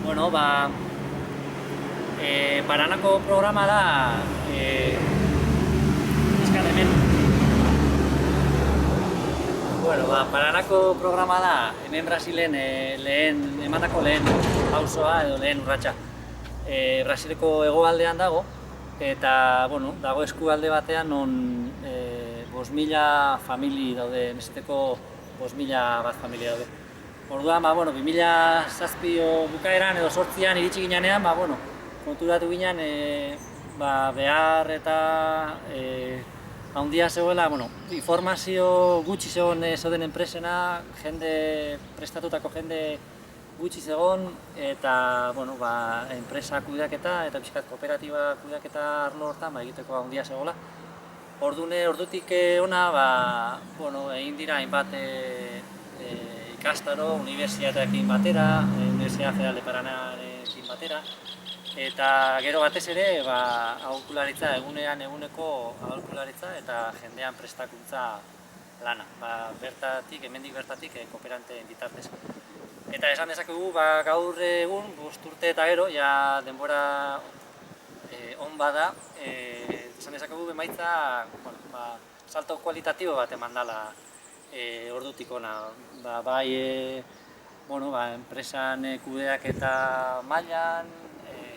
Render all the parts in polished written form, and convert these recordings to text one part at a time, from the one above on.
Bueno, Paranako programa da, eskan hemen. Bueno, Paranako programa da, hemen Brasilen emandako lehen pausoa edo lehen urratsa. Brasileko hegoaldean dago, eta dago eskualde batean non 5.000 famili daude, nesiteko 5.000 familia daude. Orduan, 2007 bukaeran edo 8an iritsi ginean, konturatu ginen behar eta handia zegoela, informazio gutxi zegoen enpresena, jende, prestatutako jende gutxi zegoen, eta enpresa kudeaketa eta pixkat kooperatiba kudeaketa arlo hortan egiteko handia zegoela. Ordutik ona, egin dira hainbat ikastaro, unibertsitateekin batera, Universidad Federal de Paranarekin batera, eta gero batez ere aholkularitza, eguneko aholkularitza eta jendean prestakuntza lana, hemendik bertatik kooperanteen bitartez. Eta esan dezakegu gaur egun, 5 urte eta gero, ja denbora on bada, esan dezakegu emaitza salto kualitatibo bat eman dela ordutik ona. Enpresan kudeaketa mailan,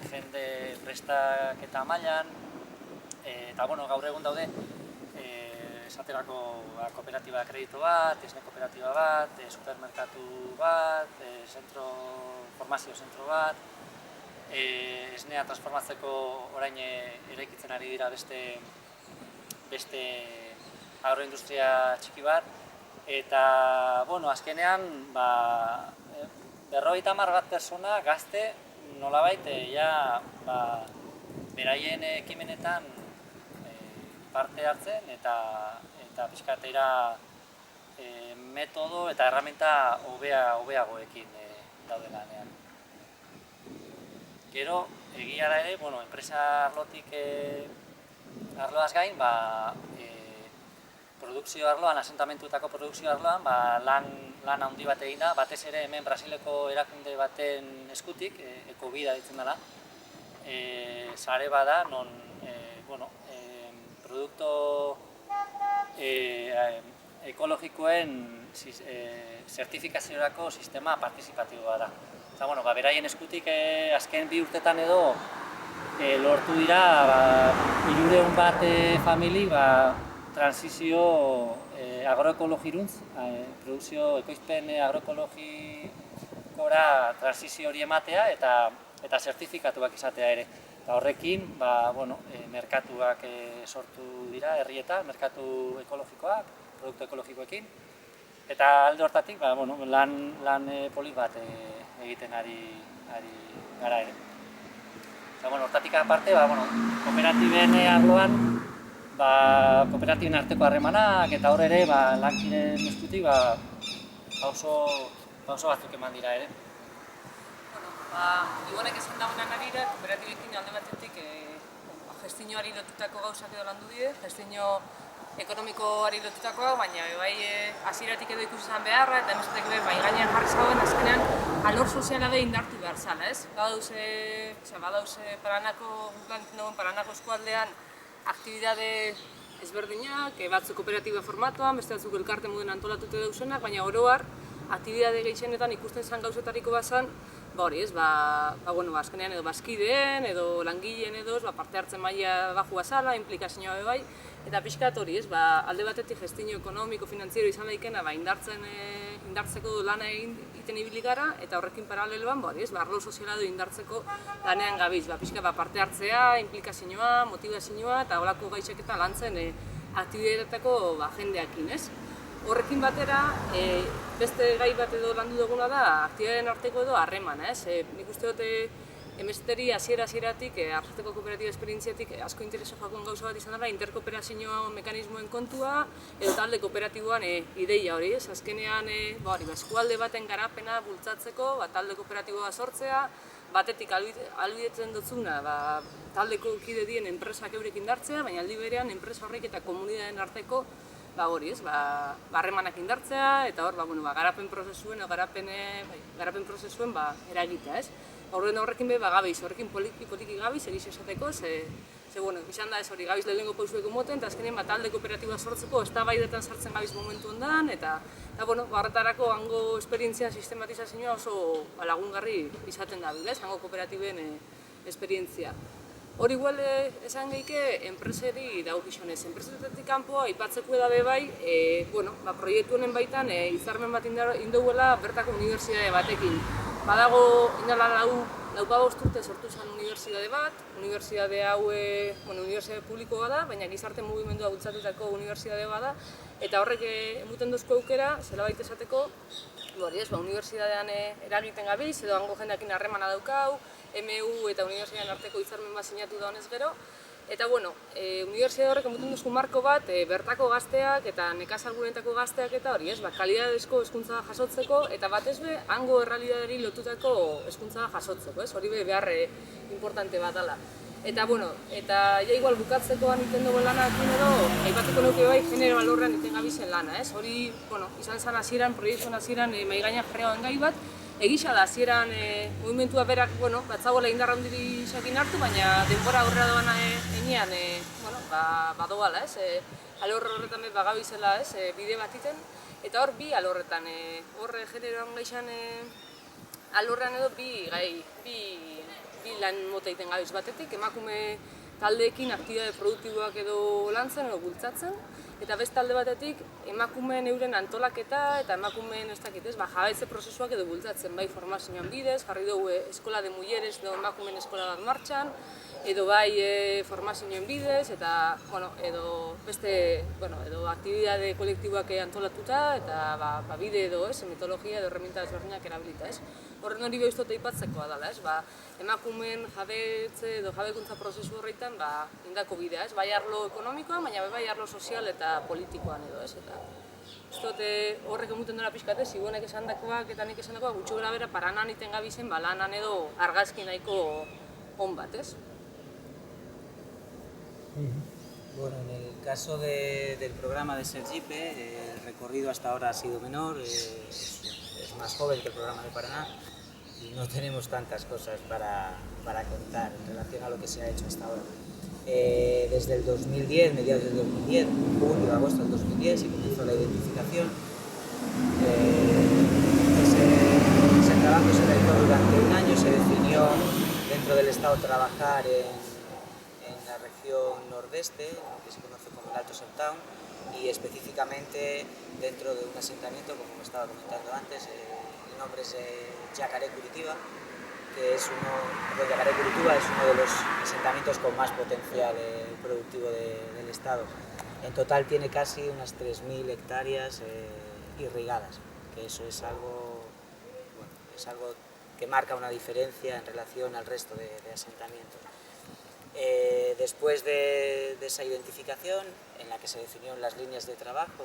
jende prestaketa mailan, eta gaur egun daude esaterako kooperatiba kreditu bat, esne kooperatiba bat, supermerkatu bat, formazio zentro bat, esnea transformatzeko orain eraikitzen ari dira beste agroindustria txiki bat, eta azkenean 50 pertsona gazte nolabait beraien ekimenetan parte hartzen eta pixkatera metodo eta erramenta hobeagoekin daude lanean. Gero, egia da ere, enpresa arloaz gain, produkzio arloan, asentamentuetako produkzio arloan, lan handi bat egin da, batez ere hemen Brasileko erakunde baten eskutik, Ecovida ditzen dela, sare bada, non produktu ekologikoen zertifikaziorako sistema partizipatiboa da. Beraien eskutik azken 2 urtetan edo lortu dira 300 bat famili transizio agroekologiruntz, produkzio ekoizpen agroekologikora transizio hori ematea eta zertifikatuak izatea ere. Eta horrekin, merkatuak sortu dira herrietan, merkatu ekologikoak, produktu ekologikoekin. Eta alde hortatik, lan polit bat egiten ari gara ere. Hortatik aparte, kooperatiben arloan, kooperatiben arteko harremanak eta hor ere lankideen eskutik pauso batzuk eman dira ere. Igonek esan dagoenan arira, kooperatibekin alde batetik gestioari lotutako gauzak edo landu die, gestio ekonomikoari lotutakoa, baina hasieratik edo ikusi izan beharra eta emesetek gainean jarri zagoen azkenean alor soziala da indartu behar zala, ez? Badauze Paranako eskualdean aktibidade ezberdinak, batzuk kooperatiba formatuan, beste batzuk elkarte moden antolatute dauzenak, baina oroar, aktibidade gehienetan ikusten zen gauzetariko bazan, azkenean edo bazkideen, edo langileen edo, parte hartzen maila bajua zala, implikazioa bai, eta pixkat hori, alde batetik gestio ekonomiko, finantziero izan daikena, indartzeko lana egiten ibili gara, eta horrekin paraleloan, arlo soziala edo indartzeko lanean gabiz, pixkat parte hartzea, implikazioa, motivazioa, eta holako gaixeketa lantzen aktibitateko jendeakin, ez? Horrekin batera, beste gai bat edo landu duguna da, aktibidaden arteko edo harreman, ez? Nik uste dut emesteri hasieratik, arteko kooperatiba esperientziatik asko intereso jakon gauza bat izan dela, interkooperazioa mekanismoen kontua, edo talde kooperatiboan ideia hori, ez? Azkenean, eskualde baten garapena bultzatzeko, talde kooperatiboa sortzea, batetik ahalbidetzen dutzuna, taldeko kide dien enpresak eurek indartzea, baina aldi berean enpresa horrek eta komunitateen arteko hori ez, harremanak indartzea, eta hor, garapen prozesuen, garapen prozesuen eragitea, ez? Horrekin gabiz, horrekin poliki gabiz, egiz esateko, izan da ez hori, gabiz lehenengo pausueko moten, eta azkenean talde kooperatiba sortzeko, eztabaidetan sartzen gabiz momentu ondan, eta horretarako hango esperientzia sistematizazioa oso lagungarri izaten da, hango kooperatiben esperientzia. Hori igual esan geike enpreseri dagokizunez. Enpresetetik kanpo aipatzeko edabe bai, proiektu honen baitan hitzarmen bat indoguela bertako unibertsitate batekin. Badago indala lau urte sortu zen unibertsitate bat, unibertsitate hau unibertsitate publikoa da, baina gizarte mugimendua bultzatutako unibertsitate bat da, eta horrek emuten dozko aukera, zelabait esateko, unibertsitatean eragiten gabiz, edo hango jendeakin harremana daukau, MU eta unibertsitatean arteko hitzarmen bat sinatu da honez gero, eta unibertsitate horrek emuten dozko marko bat, bertako gazteak eta nekazalgunetako gazteak eta hori, kalidadezko hezkuntza jasotzeko, eta batez be, hango errealitateari lotutako hezkuntza jasotzeko, hori behar importante bat dela. Eta igual bukatzekoan iten dugu lanakin edo, aipatuko nuke bai genero alorrean iten gabizen lana, hori izan zen hasieran, proiektuen hasieran mahai gainean jarri gai bat, egisa da hasieran mugimentua berak batzagoela indarra handiri sakin hartu, baina denbora aurrera doan enean badoala, alor horretan bagabizela bide bat iten, eta hor bi alorretan, hor generoan gaixan alorrean edo bi lan mota egiten gabiz batetik, emakume taldeekin aktibitate produktiboak edo lantzen edo bultzatzen, eta beste alde batetik emakumeen euren antolaketa eta emakumeen jabetze prozesuak edo bultzatzen, bai formazioan bidez, jarri dugu eskola de mujeres edo emakumeen eskola bat martxan, edo bai formazioen bidez, eta edo beste aktibitate kolektiboak antolatuta, eta bide edo metodologia edo herramienta desberdinak erabilita. Horren hori behiztote ipatzekoa dela, emakumeen jabetze edo jabekuntza prozesu horretan indako bidea, bai arlo ekonomikoan, baina bai arlo sozial eta politikoan edo, horrek emuten dela pixkatez, Ibonek esandakoak eta nik esandakoak gutxo gara bera Paranan iten gabizen, lanan edo argazki nahiko on bat, Bueno, en el caso del programa de Sergipe, el recorrido hasta ahora ha sido menor, es más joven que el programa de Paraná y no tenemos tantas cosas para contar en relación a lo que se ha hecho hasta ahora. Desde el 2010, mediados del 2010, julio, agosto del 2010, se comenzó la identificación. Ese trabajo se realizó durante un año, se definió dentro del Estado trabajar en la región nordeste, que se conoce como el Alto Sertão, y específicamente dentro de un asentamiento, como estaba comentando antes, el nombre es Yacaré Curitiba, que es Yacaré Curitiba es uno de los asentamientos con más potencial productivo del Estado. En total tiene casi unas 3.000 hectáreas irrigadas, que eso es algo que marca una diferencia en relación al resto de asentamientos. Después de esa identificación, en la que se definieron las líneas de trabajo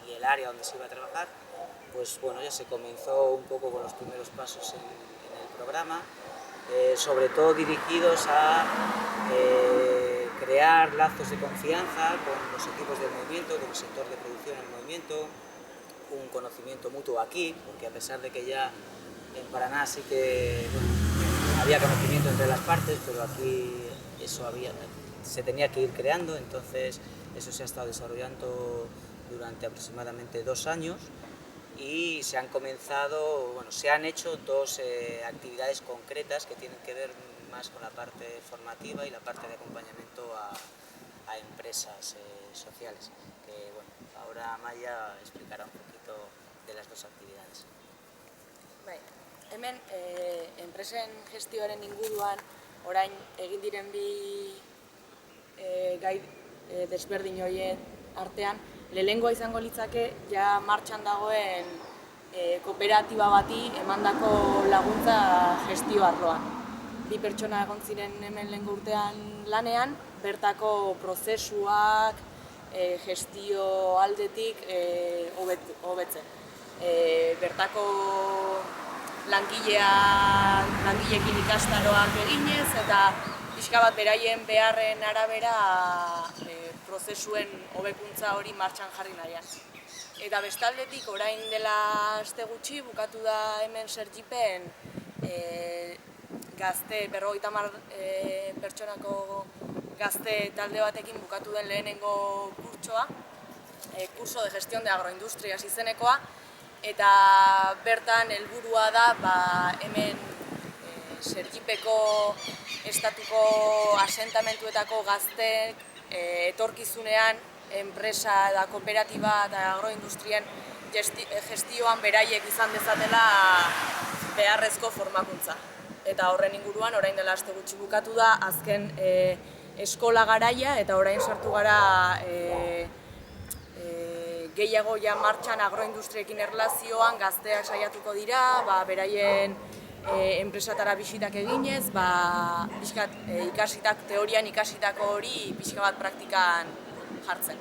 y el área donde se iba a trabajar, pues bueno, ya se comenzó un poco con los primeros pasos en el programa, sobre todo dirigidos a crear lazos de confianza con los equipos del movimiento, con el sector de producción del movimiento, un conocimiento mutuo aquí, porque a pesar de que ya en Paraná sí que había conocimiento entre las partes, pero aquí eso se tenía que ir creando, entonces eso se ha estado desarrollando durante aproximadamente 2 años y se han hecho 2 actividades concretas que tienen que ver más con la parte formativa y la parte de acompañamiento a empresas sociales, que bueno, ahora Amaia explicará un poquito de las 2 actividades. Hemen, enpresen gestioaren inguruan, orain egin diren bi gai desberdin horien artean, lehenengoa izango litzake ja martxan dagoen kooperatiba bati emandako laguntza gestio arloan. 2 pertsona egon ziren hemen lehengo urtean lanean, bertako prozesuak gestio aldetik hobetzen. Bertako langileekin ikastaroak eginez eta pixka bat beraien beharren arabera prozesuen hobekuntza hori martxan jarri nahian. Eta bestaldetik, orain dela aste gutxi, bukatu da hemen Sergipen gazte, 50 pertsonako gazte talde batekin bukatu den lehenengo kurtsoa, Curso de Gestión de Agroindustrias izenekoa, eta bertan helburua da hemen Sergipeko estatuko asentamentuetako gazteek etorkizunean enpresa eta kooperatiba eta agroindustrien gestioan beraiek izan dezatela beharrezko formakuntza. Eta horren inguruan, orain dela aste gutxi bukatu da, azken eskola garaia eta orain sartu gara gehiago ja martxan agroindustriekin erlazioan gazteak saiatuko dira, beraien enpresatara bisitak eginez, teorian ikasitako hori pixka bat praktikan jartzen.